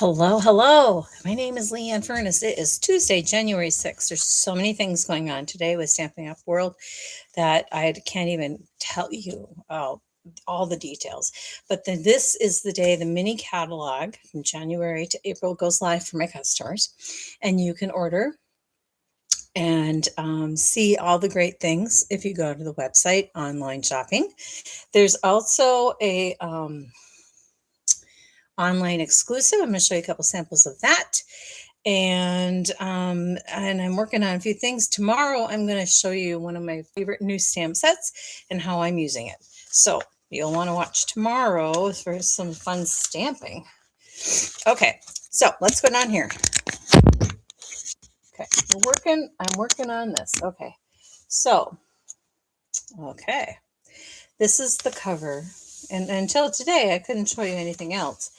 Hello, hello. My name is Leanne Furness. It is Tuesday, January 6th. There's so many things going on today with Stampin' Up! World that I can't even tell you all the details. But this is the day the mini catalog from January to April goes live for my customers. And you can order and see all the great things if you go to the website, online shopping. There's also a online exclusive. I'm going to show you a couple samples of that. And I'm working on a few things. Tomorrow, I'm going to show you one of my favorite new stamp sets and how I'm using it. So you'll want to watch tomorrow for some fun stamping. Okay, so let's go down here. Okay, I'm working on this. Okay, so, okay, this is the cover. And until today, I couldn't show you anything else.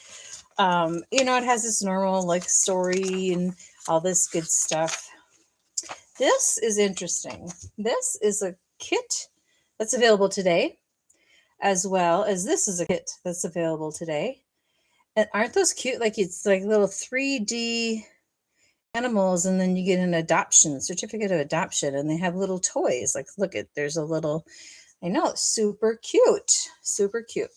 It has this normal like story and all this good stuff. This is interesting. This is a kit that's available today, as well as this is a kit that's available today. And aren't those cute? Like it's like little 3D animals, and then you get an adoption certificate of adoption, and they have little toys. Like, look at there's a little, I know, super cute, super cute.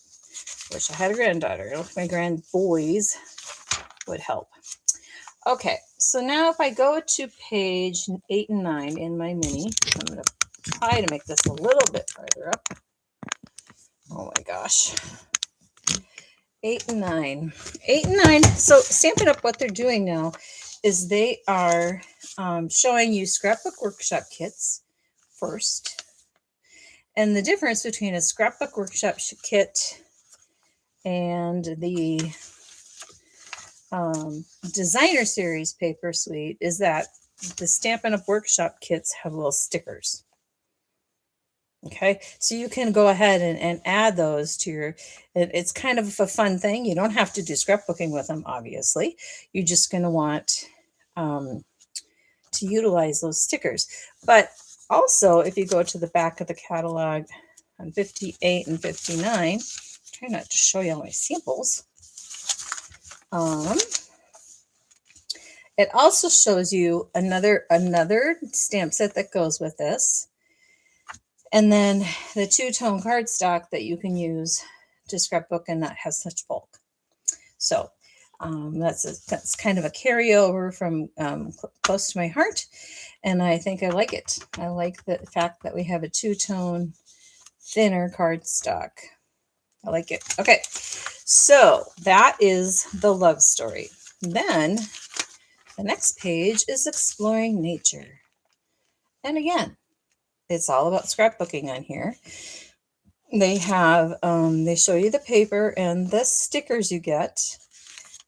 Wish I had a granddaughter. My grand boys would help. Okay, so now if I go to page 8 and 9 in my mini, I'm going to try to make this a little bit farther up. Oh my gosh. 8 and 9. 8 and 9. So Stampin' Up! What they're doing now is they are showing you scrapbook workshop kits first. And the difference between a scrapbook workshop kit and the designer series paper suite is that the Stampin' Up! Workshop kits have little stickers. Okay, so you can go ahead and add those to your, it's kind of a fun thing. You don't have to do scrapbooking with them, obviously. You're just going to want to utilize those stickers. But also, if you go to the back of the catalog on 58 and 59, try not to show you all my samples. It also shows you another stamp set that goes with this. And then the two-tone cardstock that you can use to scrapbook and not have such bulk. So that's kind of a carryover from close to my heart. And I think I like it. I like the fact that we have a two-tone thinner cardstock. I like it. Okay, so that is the love story. Then the next page is exploring nature. And again, it's all about scrapbooking on here. They have, they show you the paper and the stickers you get.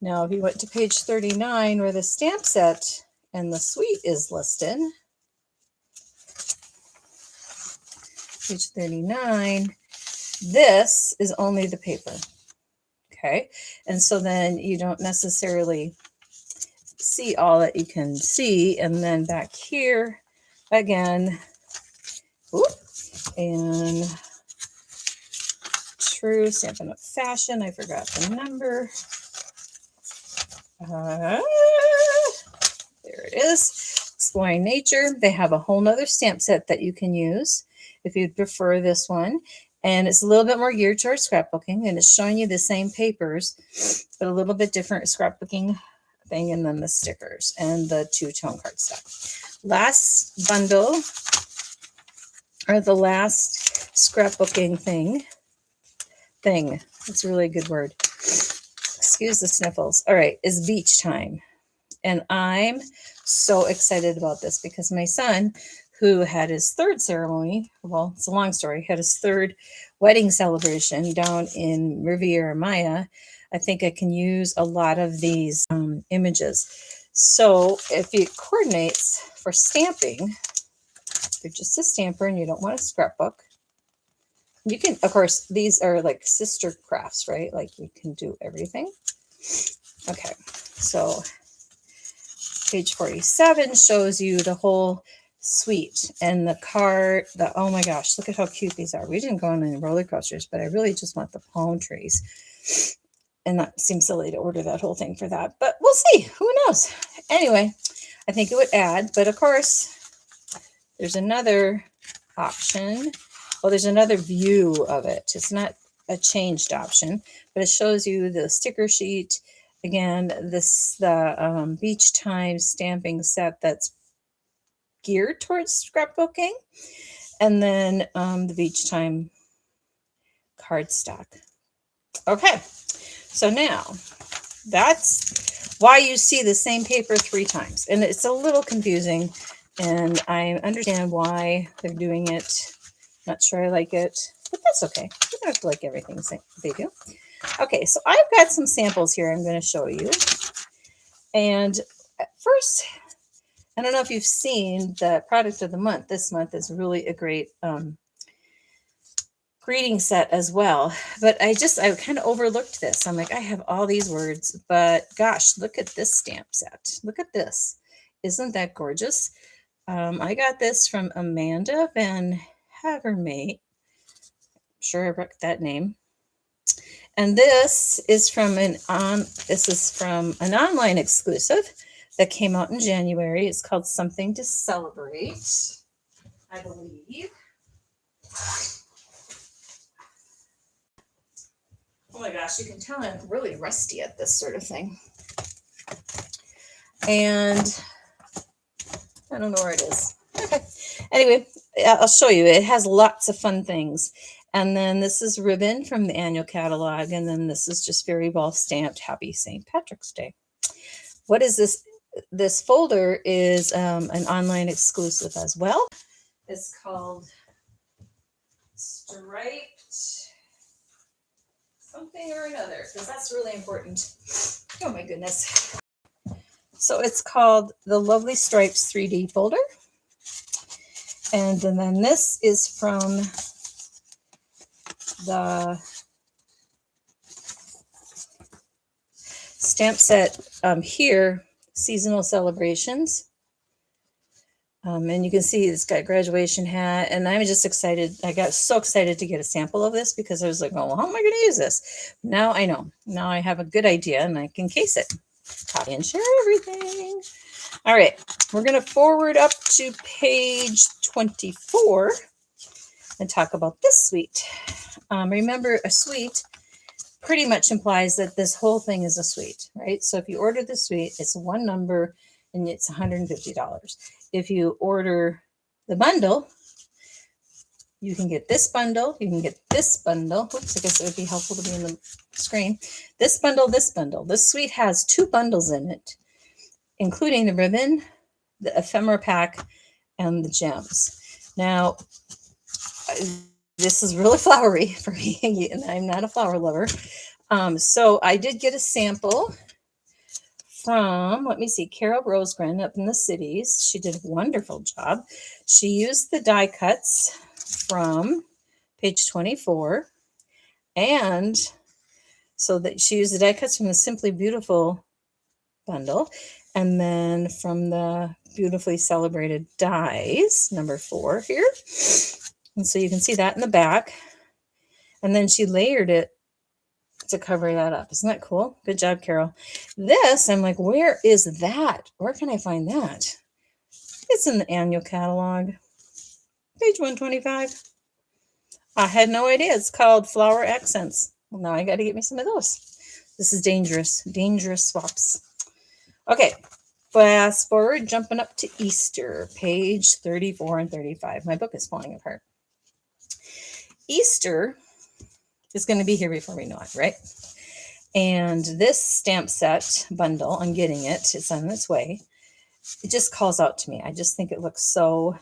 Now, if you went to page 39 where the stamp set and the suite is listed, page 39, this is only the paper. Okay, and so then you don't necessarily see all that you can see. And then back here again, and true Stampin' Up! Fashion, I forgot the number. There it is, Exploring Nature. They have a whole nother stamp set that you can use if you'd prefer this one. And it's a little bit more geared towards scrapbooking, and it's showing you the same papers, but a little bit different scrapbooking thing, and then the stickers and the two-tone cardstock. Last bundle, or the last scrapbooking thing. It's a really good word. Excuse the sniffles. All right, is Beach Time. And I'm so excited about this because my son, who had his third ceremony, well, it's a long story, had his third wedding celebration down in Riviera Maya. I think I can use a lot of these images. So if it coordinates for stamping, if you're just a stamper and you don't want a scrapbook, you can, of course, these are like sister crafts, right? Like you can do everything. Okay, so page 47 shows you the whole suite and the cart. Oh my gosh, look at how cute these are. We didn't go on any roller coasters, but I really just want the palm trees. And that seems silly to order that whole thing for that, but we'll see. Who knows? Anyway, I think it would add, but of course, there's another option. Well, there's another view of it. It's not a changed option, but it shows you the sticker sheet. Again, the Beach Time stamping set that's geared towards scrapbooking, and then the Beach Time cardstock. Okay, so now that's why you see the same paper 3 times, and it's a little confusing, and I understand why they're doing it. Not sure I like it, but that's okay. You don't have to like everything they do. Okay, so I've got some samples here I'm going to show you. And first, I don't know if you've seen the product of the month. This month is really a great greeting set as well. But I kind of overlooked this. I'm like, I have all these words, but gosh, look at this stamp set. Look at this. Isn't that gorgeous? I got this from Amanda Van Havermate. I'm sure I wrecked that name. And this is from an online exclusive that came out in January. It's called Something to Celebrate, I believe. Oh my gosh, you can tell I'm really rusty at this sort of thing. And I don't know where it is. Okay. Anyway, I'll show you. It has lots of fun things. And then this is ribbon from the annual catalog. And then this is just very well stamped. Happy St. Patrick's Day. What is this? This folder is an online exclusive as well. It's called Striped something or another, because that's really important. Oh my goodness. So it's called the Lovely Stripes 3D folder. And then this is from the stamp set here, Seasonal Celebrations. And you can see it's got graduation hat, and I'm just excited. I got so excited to get a sample of this because I was like, oh, well, how am I going to use this? Now I know. Now I have a good idea, and I can case it. Copy and share everything. All right, we're going to forward up to page 24 and talk about this suite. Remember, a suite pretty much implies that this whole thing is a suite, right? So if you order the suite, it's one number and it's $150. If you order the bundle, you can get this bundle, you can get this bundle. Oops, I guess it would be helpful to be in the screen. This bundle, this bundle. This suite has 2 bundles in it, including the ribbon, the ephemera pack, and the gems. Now, this is really flowery for me, and I'm not a flower lover. So I did get a sample from, let me see, Carol Rosegren up in the cities. She did a wonderful job. She used the die cuts from page 24. And so that she used the die cuts from the Simply Beautiful bundle. And then from the Beautifully Celebrated Dies, number 4 here. And so you can see that in the back. And then she layered it to cover that up. Isn't that cool? Good job, Carol. This, I'm like, where is that? Where can I find that? It's in the annual catalog. Page 125. I had no idea. It's called Flower Accents. Well, now I got to get me some of those. This is dangerous. Dangerous swaps. Okay. Fast forward, jumping up to Easter, page 34 and 35. My book is falling apart. Easter is going to be here before we know it, right? And this stamp set bundle, I'm getting it. It's on its way. It just calls out to me. I just think it looks so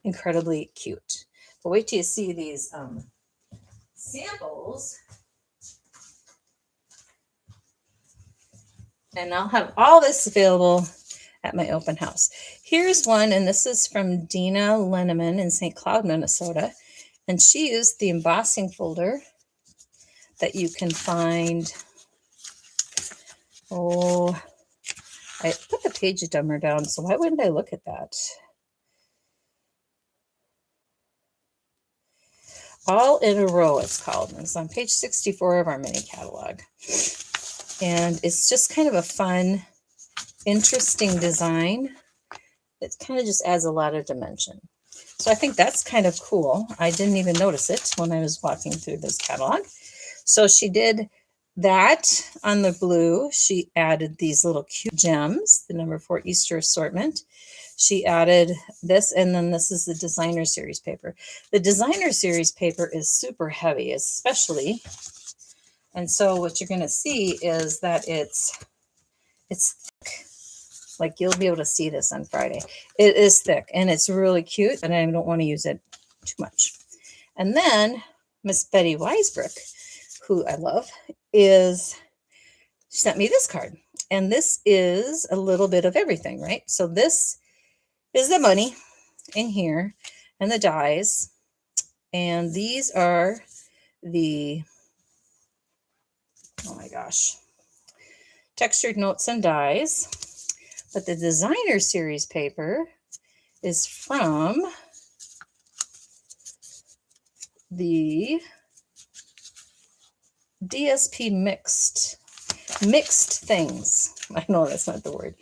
incredibly cute. But wait till you see these samples. And I'll have all this available at my open house. Here's one, and this is from Dina Lenneman in St. Cloud, Minnesota. And she used the embossing folder that you can find. Oh, I put the page number down, so why wouldn't I look at that? All in a Row, it's called. And it's on page 64 of our mini catalog. And it's just kind of a fun, interesting design. It kind of just adds a lot of dimension. So I think that's kind of cool. I didn't even notice it when I was walking through this catalog. So she did that on the blue. She added these little cute gems, the number 4 Easter assortment. She added this, and then this is the designer series paper. The designer series paper is super heavy, especially. And so what you're going to see is that it's thick. Like you'll be able to see this on Friday. It is thick and it's really cute, and I don't want to use it too much. And then Miss Betty Weisbrook, who I love, sent me this card. And this is a little bit of everything, right? So this is the money in here and the dies. And these are the, oh my gosh, textured notes and dies. But the designer series paper is from the DSP Mixed Things. I know that's not the word.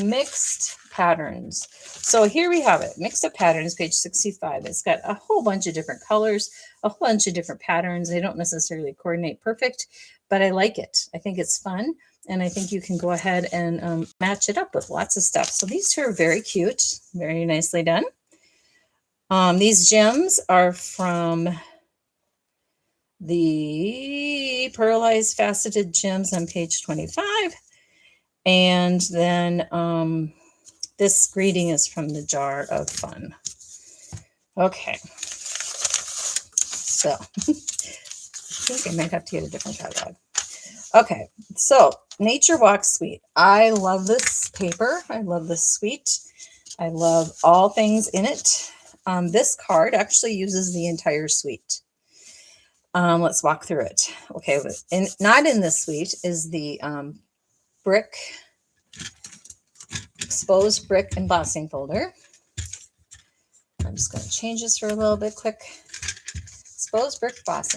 Mixed Patterns. So here we have it. Mixed Up Patterns, page 65. It's got a whole bunch of different colors, a whole bunch of different patterns. They don't necessarily coordinate perfect, but I like it. I think it's fun. And I think you can go ahead and match it up with lots of stuff. So these two are very cute, very nicely done. These gems are from the Pearlized Faceted Gems on page 25. And then this greeting is from the Jar of Fun. Okay. So I think I might have to get a different catalog. Okay, so Nature Walk Suite. I love this paper. I love this suite. I love all things in it. This card actually uses the entire suite. Let's walk through it. Okay, and not in this suite is the exposed brick embossing folder. I'm just going to change this for a little bit quick. Exposed brick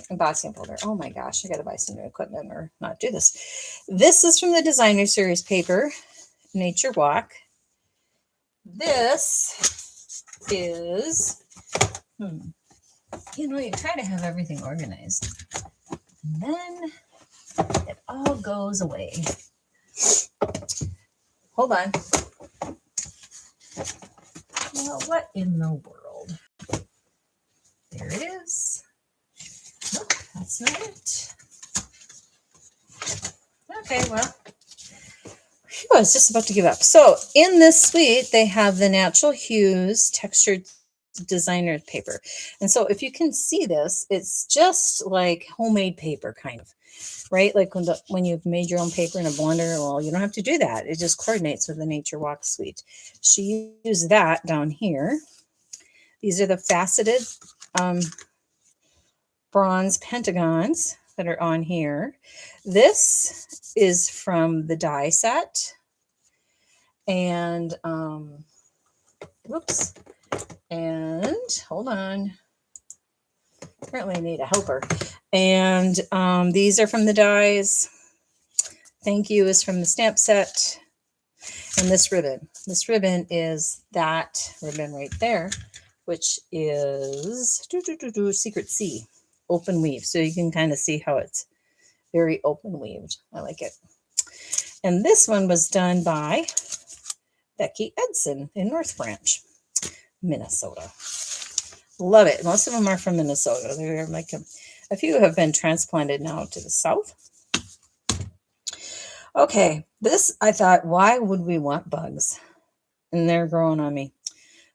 embossing folder. Oh my gosh, I got to buy some new equipment or not do this. This is from the designer series paper, Nature Walk. This is, you try to have everything organized. And then it all goes away. Hold on. Well, what in the world? There it is. Nope, that's not it. Okay, well, I was just about to give up. So in this suite, they have the Natural Hues textured designer paper. And so if you can see this, it's just like homemade paper kind of, right? Like when you've made your own paper in a blender, well, you don't have to do that. It just coordinates with the Nature Walk suite. She used that down here. These are the faceted bronze pentagons that are on here. This is from the die set. And, whoops. And hold on. Apparently I need a helper. And these are from the dies. Thank You is from the stamp set. And this ribbon. This ribbon is that ribbon right there, which is Secret Sea. Open weave. So you can kind of see how it's very open weaved. I like it. And this one was done by Becky Edson in North Branch, Minnesota. Love it. Most of them are from Minnesota. They're like a few have been transplanted now to the south. Okay, this I thought, why would we want bugs? And they're growing on me.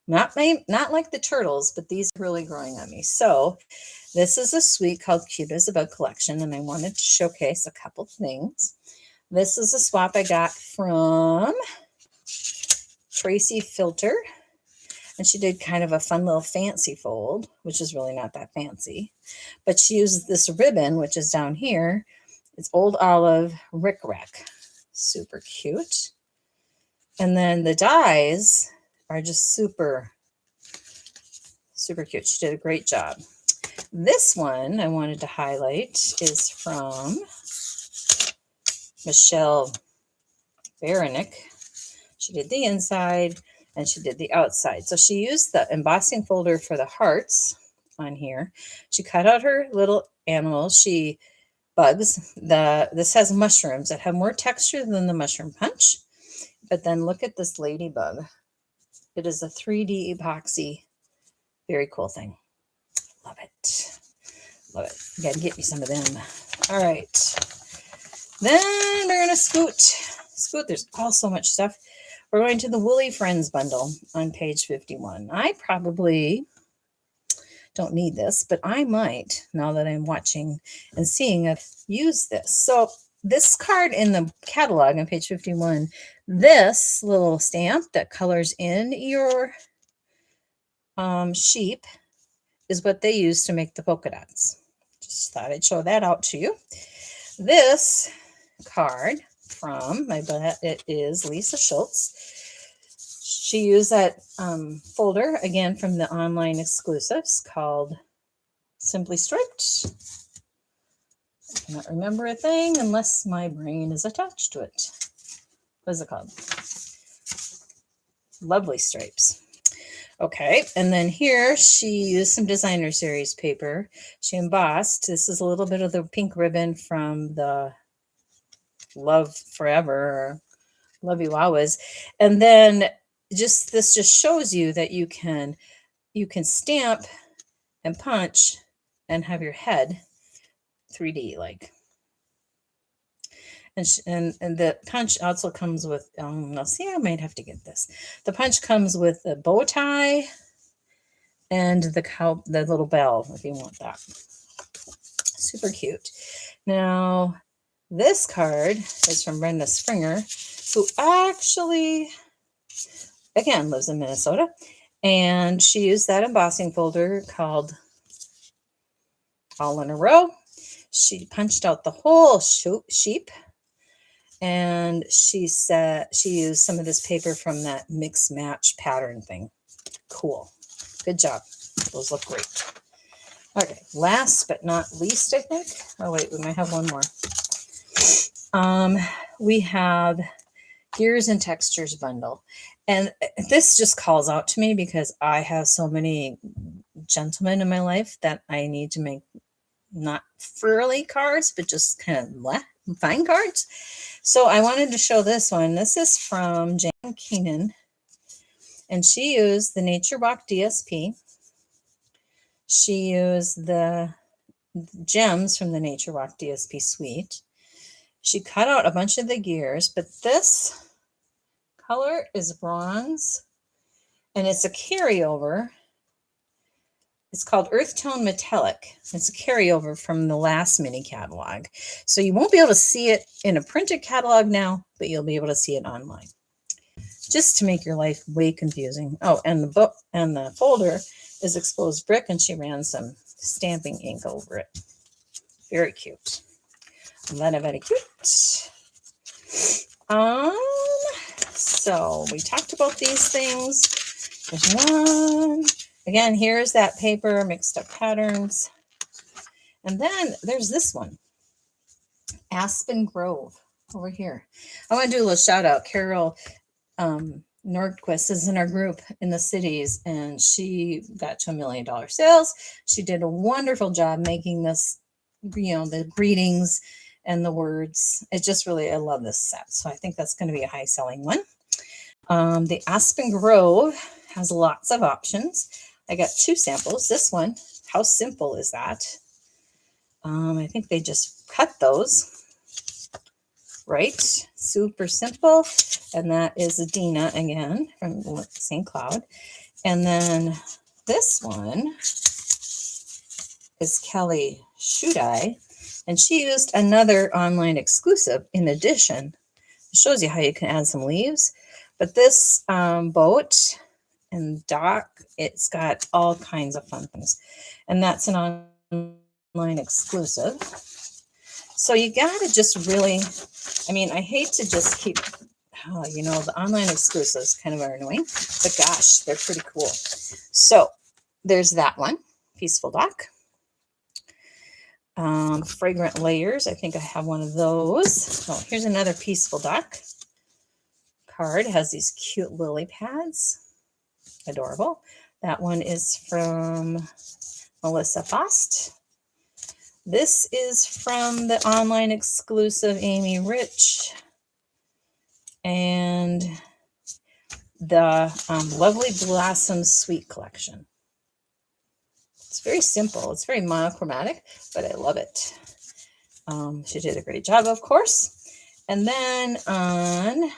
Not like the turtles, but these are really growing on me. So this is a suite called Cute as a Bug Collection, and I wanted to showcase a couple things. This is a swap I got from Tracy Filter, and she did kind of a fun little fancy fold, which is really not that fancy. But she used this ribbon, which is down here. It's Old Olive Rick Rack. Super cute. And then the dies are just super, super cute. She did a great job. This one I wanted to highlight is from Michelle Baranick. She did the inside and she did the outside. So she used the embossing folder for the hearts on here. She cut out her little animals. Bugs. This has mushrooms that have more texture than the mushroom punch. But then look at this ladybug. It is a 3D epoxy. Very cool thing. Love it. Love it. You gotta get me some of them. All right. Then we're gonna scoot. There's all so much stuff. We're going to the Woolly Friends bundle on page 51. I probably don't need this, but I might, now that I'm watching and seeing if use this. So this card in the catalog on page 51, this little stamp that colors in your sheep is what they use to make the polka dots. Just thought I'd show that out to you. This card from, I bet it is Lisa Schultz. She used that folder, again, from the online exclusives called Simply Striped. I cannot remember a thing unless my brain is attached to it. What is it called? Lovely Stripes. Okay, and then here she used some designer series paper. She embossed. This is a little bit of the pink ribbon from the Love Forever or Love You Always. And then this just shows you that you can stamp and punch and have your head 3D like. And the punch also comes with, now see, I might have to get this. The punch comes with a bow tie and the little bell, if you want that. Super cute. Now, this card is from Brenda Springer, who actually, again, lives in Minnesota. And she used that embossing folder called All in a Row. She punched out the whole sheep. And she said she used some of this paper from that mix match pattern thing. Cool. Good job. Those look great. Okay, last but not least, I think. Oh, wait, we might have one more. We have Gears and Textures bundle. And this just calls out to me because I have so many gentlemen in my life that I need to make not frilly cards, but just kind of fine cards. So I wanted to show this one. This is from Jan Keenan, and she used the Nature Walk DSP. She used the gems from the Nature Walk DSP suite. She cut out a bunch of the gears, but this color is bronze, and it's a carryover. It's called Earth Tone Metallic. It's a carryover from the last mini catalog. So you won't be able to see it in a printed catalog now, but you'll be able to see it online. Just to make your life way confusing. Oh, and the book and the folder is exposed brick, and she ran some stamping ink over it. Very cute. Very, very cute. So we talked about these things. There's one. Again, here's that paper, mixed up patterns. And then there's this one, Aspen Grove, over here. I want to do a little shout out. Carol Nordquist is in our group in the cities, and she got to $1 million sales. She did a wonderful job making this, the greetings and the words. It just really, I love this set. So I think that's going to be a high selling one. The Aspen Grove has lots of options. I got 2 samples. This one, how simple is that? I think they just cut those, right? Super simple. And that is Adina again from St. Cloud. And then this one is Kelly Shudai, and she used another online exclusive in addition. It shows you how you can add some leaves. But this boat and dock, it's got all kinds of fun things. And that's an online exclusive. So you got to just really, I hate to just keep, the online exclusives kind of are annoying, but gosh, they're pretty cool. So there's that one, Peaceful Dock. Fragrant Layers. I think I have one of those. Oh, here's another Peaceful Duck card. It has these cute lily pads. Adorable. That one is from Melissa Faust. This is from the online exclusive Amy Rich and the Lovely Blossoms Sweet Collection. It's very simple. It's very monochromatic, but I love it. She did a great job, of course. And then on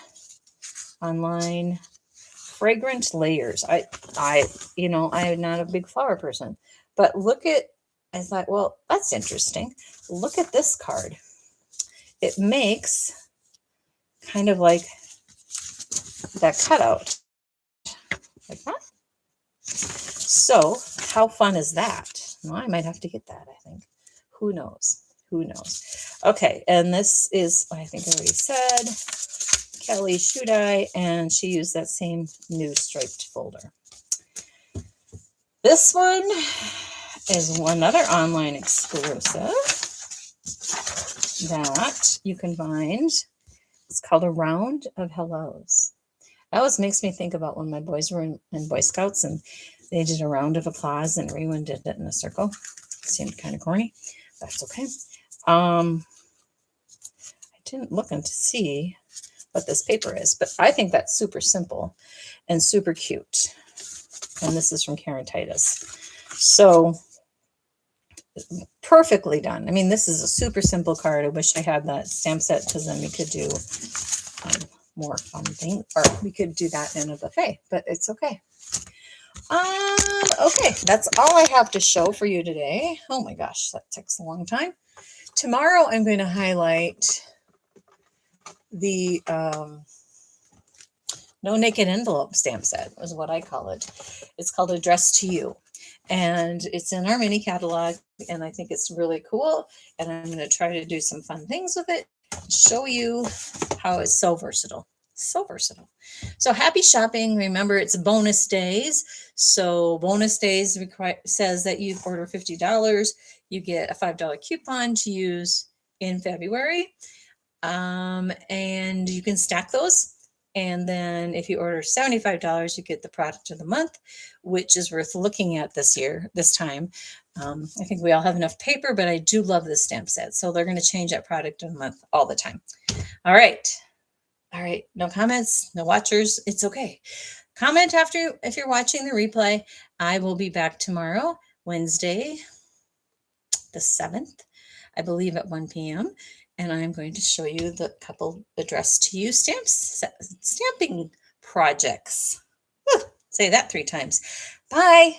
online Fragrant Layers. I'm not a big flower person, but I thought, well, that's interesting. Look at this card. It makes kind of like that cutout, like that. So how fun is that? Well, I might have to get that, I think. Who knows? Who knows? Okay, and this is, I think I already said, Kelly Shudai, and she used that same new striped folder. This one is another online exclusive that you can find. It's called A Round of Hellos. That always makes me think about when my boys were in Boy Scouts and they did a round of applause and everyone did it in a circle. Seemed kind of corny. That's okay. I didn't look in to see what this paper is, but I think that's super simple and super cute. And this is from Karen Titus. So perfectly done. I mean, this is a super simple card. I wish I had that stamp set because then we could do more fun things, or we could do that in a buffet, but it's okay. Okay, that's all I have to show for you today. Oh my gosh, that takes a long time. Tomorrow I'm going to highlight the No Naked Envelope stamp set is what I call it. It's called Addressed to You. And it's in our mini catalog, and I think it's really cool. And I'm going to try to do some fun things with it, show you how it's so versatile. So versatile. So happy shopping. Remember, it's bonus days. So bonus days says that you order $50, you get a $5 coupon to use in February. And you can stack those. And then if you order $75, you get the product of the month, which is worth looking at this time. I think we all have enough paper, but I do love this stamp set. So they're going to change that product of the month all the time. All right. All right. No comments, no watchers. It's okay. Comment after if you're watching the replay. I will be back tomorrow, Wednesday, the 7th, I believe at 1 p.m. And I'm going to show you the couple Addressed to You stamping projects. Say that 3 times. Bye.